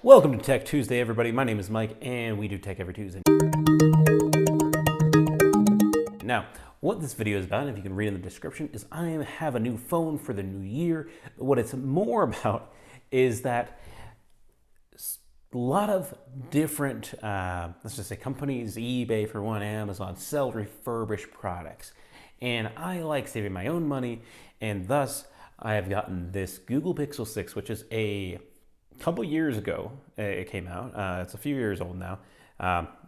Welcome to Tech Tuesday, everybody. My name is Mike, and we do tech every Tuesday. Now, what this video is about, if you can read in the description, is I have a new phone for the new year. What it's more about is that a lot of different, let's just say companies, eBay for one, Amazon, sell refurbished products. And I like saving my own money, and thus I have gotten this Google Pixel 6, which is a couple years ago it came out. It's a few years old now.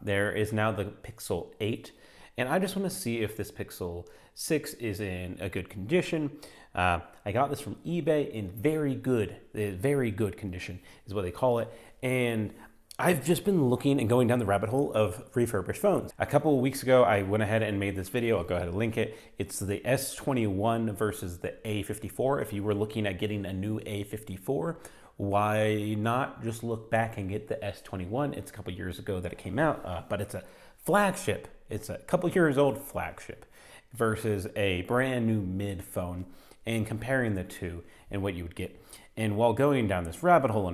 There is now the Pixel 8, and I just want to see if this Pixel 6 is in a good condition. I got this from eBay in very good condition is what they call it. And I've just been looking and going down the rabbit hole of refurbished phones. A couple of weeks ago, I went ahead and made this video. I'll go ahead and link it. It's the S21 versus the A54. If you were looking at getting a new A54, why not just look back and get the S21? It's a couple years ago that it came out, but it's a flagship. It's a couple years old flagship versus a brand new mid phone, and comparing the two and what you would get. And while going down this rabbit hole,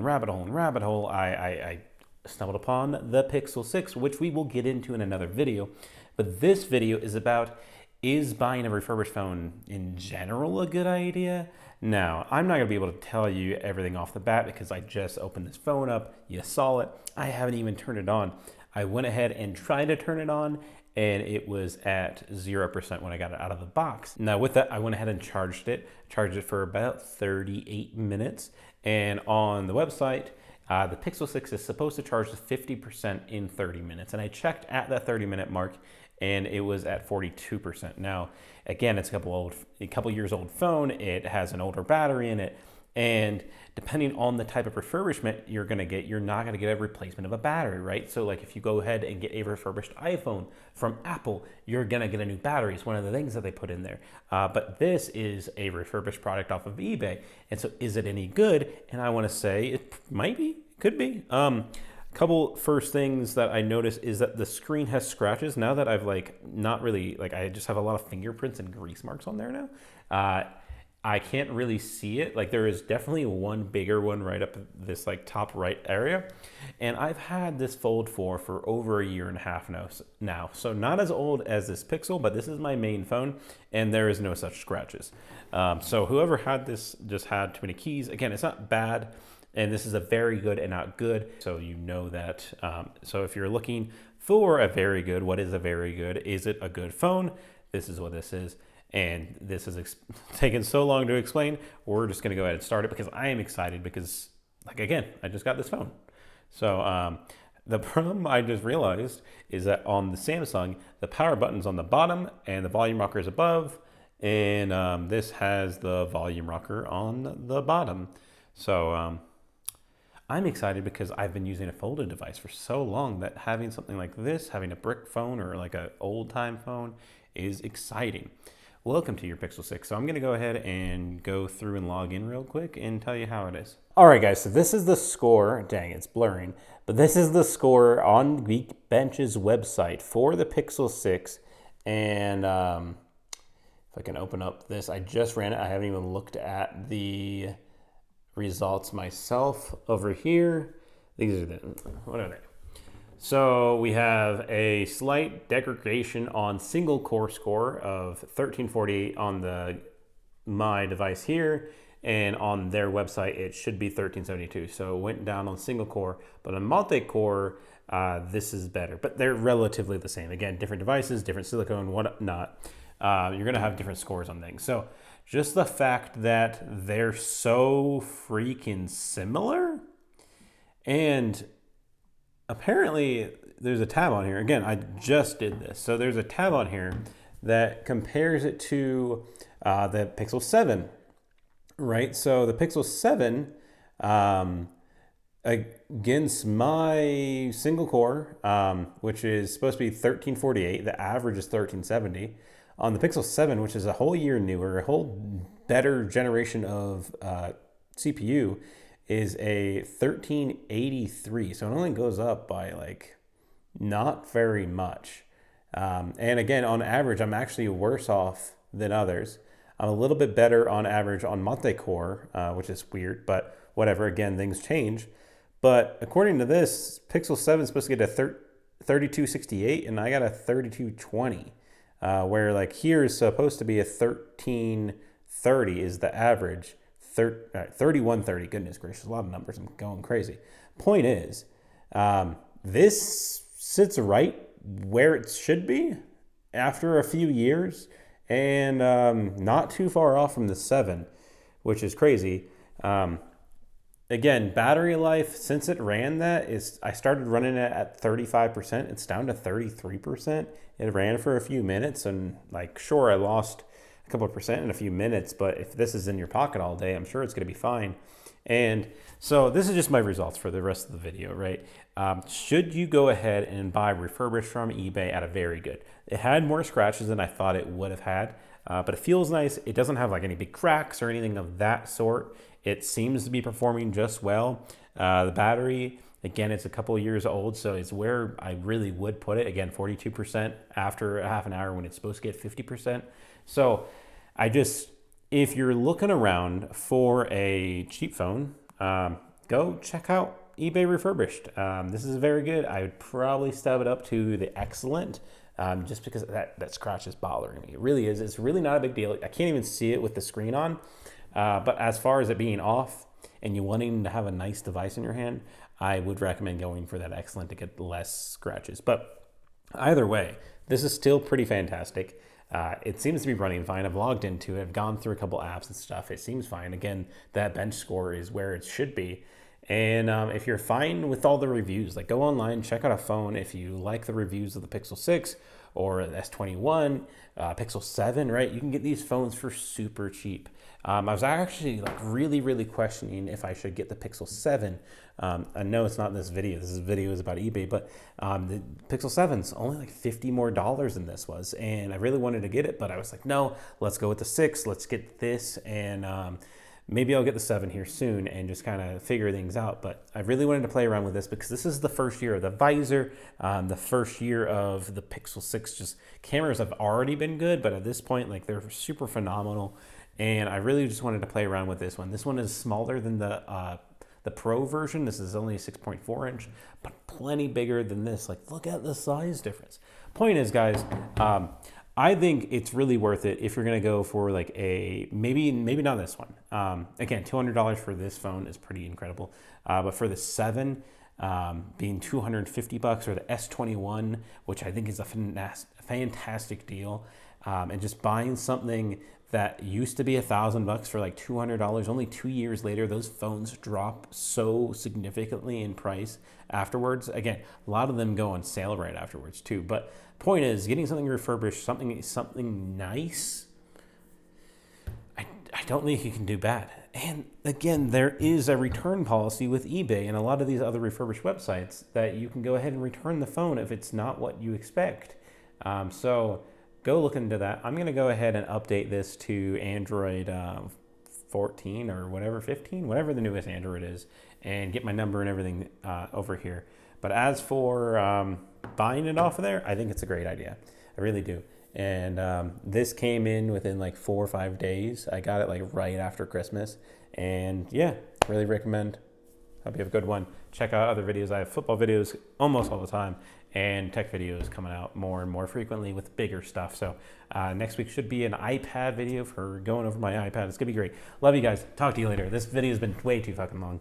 I stumbled upon the Pixel 6, which we will get into in another video. But this video is about, is buying a refurbished phone in general a good idea? Now, I'm not going to be able to tell you everything off the bat because I just opened this phone up. You saw it. I haven't even turned it on. I went ahead and tried to turn it on, and it was at 0% when I got it out of the box. Now with that, I went ahead and charged it for about 38 minutes. And on the website, the Pixel 6 is supposed to charge to 50% in 30 minutes. And I checked at that 30-minute mark, and it was at 42%. Now, again, it's a couple years old phone. It has an older battery in it. And depending on the type of refurbishment you're gonna get, you're not gonna get a replacement of a battery, right? So like if you go ahead and get a refurbished iPhone from Apple, you're gonna get a new battery. It's one of the things that they put in there. But this is a refurbished product off of eBay. And so is it any good? And I wanna say it might be, could be. Couple first things that I noticed is that the screen has scratches. Now that I've I just have a lot of fingerprints and grease marks on there now. I can't really see it. Like there is definitely one bigger one right up this like top right area. And I've had this Fold 4 for over a year and a half now. So not as old as this Pixel, but this is my main phone and there is no such scratches. So whoever had this just had too many keys. Again, it's not bad. And this is a very good and not good. So you know that. So if you're looking for a very good, what is a very good? Is it a good phone? This is what this is. And this has taken so long to explain. We're just gonna go ahead and start it because I am excited because, like, again, I just got this phone. So the problem I just realized is that on the Samsung, the power button's on the bottom and the volume rocker is above. And this has the volume rocker on the bottom. So I'm excited because I've been using a folded device for so long that having something like this, having a brick phone or like an old time phone is exciting. Welcome to your Pixel 6. So I'm gonna go ahead and go through and log in real quick and tell you how it is. All right guys, so this is the score, dang it's blurring, but this is the score on Geekbench's website for the Pixel 6. And if I can open up this, I just ran it. I haven't even looked at the results myself over here. These are what are they? So we have a slight degradation on single core score of 1348 on my device here, and on their website it should be 1372. So it went down on single core, but on multi-core this is better. But they're relatively the same. Again, different devices, different silicone, whatnot. You're gonna have different scores on things. So just the fact that they're so freaking similar, and apparently there's a tab on here. Again, I just did this. So there's a tab on here that compares it to the Pixel 7, right? So the Pixel 7 against my single core, which is supposed to be 1348, the average is 1370. On the Pixel 7, which is a whole year newer, a whole better generation of CPU, is a 1383. So it only goes up by like not very much. And again, on average, I'm actually worse off than others. I'm a little bit better on average on multi-core, which is weird, but whatever. Again, things change. But according to this, Pixel 7 is supposed to get a 3268, and I got a 3220. Where like here is supposed to be a 1330 is the average. 3130. Goodness gracious, a lot of numbers. I'm going crazy. Point is, this sits right where it should be after a few years, and not too far off from the 7, which is crazy. Again, battery life, since it ran that, is I started running it at 35%. It's down to 33%. It ran for a few minutes, and like, sure, I lost a couple of percent in a few minutes, but if this is in your pocket all day, I'm sure it's going to be fine. And so this is just my results for the rest of the video, right? Should you go ahead and buy refurbished from eBay at a very good? It had more scratches than I thought it would have had, but it feels nice. It doesn't have like any big cracks or anything of that sort. It seems to be performing just well. The battery, again, it's a couple of years old, so it's where I really would put it. Again, 42% after a half an hour when it's supposed to get 50%. So if you're looking around for a cheap phone, go check out eBay Refurbished. This is very good. I would probably step it up to the excellent, just because that scratch is bothering me. It really is. It's really not a big deal. I can't even see it with the screen on. But as far as it being off and you wanting to have a nice device in your hand, I would recommend going for that excellent to get less scratches. But either way, this is still pretty fantastic. It seems to be running fine. I've logged into it. I've gone through a couple apps and stuff. It seems fine. Again, that bench score is where it should be. And if you're fine with all the reviews, like go online, check out a phone. If you like the reviews of the Pixel 6 or the S21, Pixel 7, right? You can get these phones for super cheap. I was actually like really questioning if I should get the Pixel 7. I know it's not in this video. This video is about eBay, but the Pixel 7's only like $50 more than this was. And I really wanted to get it, but I was like, no, let's go with the 6. Let's get this. And maybe I'll get the 7 here soon and just kind of figure things out. But I really wanted to play around with this because this is the first year of the visor, the first year of the Pixel 6. Just cameras have already been good, but at this point, like they're super phenomenal. And I really just wanted to play around with this one. This one is smaller than the Pro version. This is only a 6.4 inch, but plenty bigger than this. Like, look at the size difference. Point is, guys, I think it's really worth it if you're gonna go for like a, maybe not this one. Again, $200 for this phone is pretty incredible. But for the 7, being $250, or the S21, which I think is a fantastic deal, and just buying something that used to be $1,000 for like $200. Only 2 years later, those phones drop so significantly in price afterwards. Again, a lot of them go on sale right afterwards too. But point is, getting something refurbished, something nice, I don't think you can do bad. And again, there is a return policy with eBay and a lot of these other refurbished websites that you can go ahead and return the phone if it's not what you expect. So go look into that. I'm going to go ahead and update this to Android 14 or whatever, 15, whatever the newest Android is, and get my number and everything over here. But as for buying it off of there, I think it's a great idea. I really do. And this came in within like 4 or 5 days. I got it like right after Christmas. And yeah, really recommend. Hope you have a good one. Check out other videos. I have football videos almost all the time, and tech videos coming out more and more frequently with bigger stuff. So next week should be an iPad video for going over my iPad. It's gonna be great. Love you guys. Talk to you later. This video has been way too fucking long.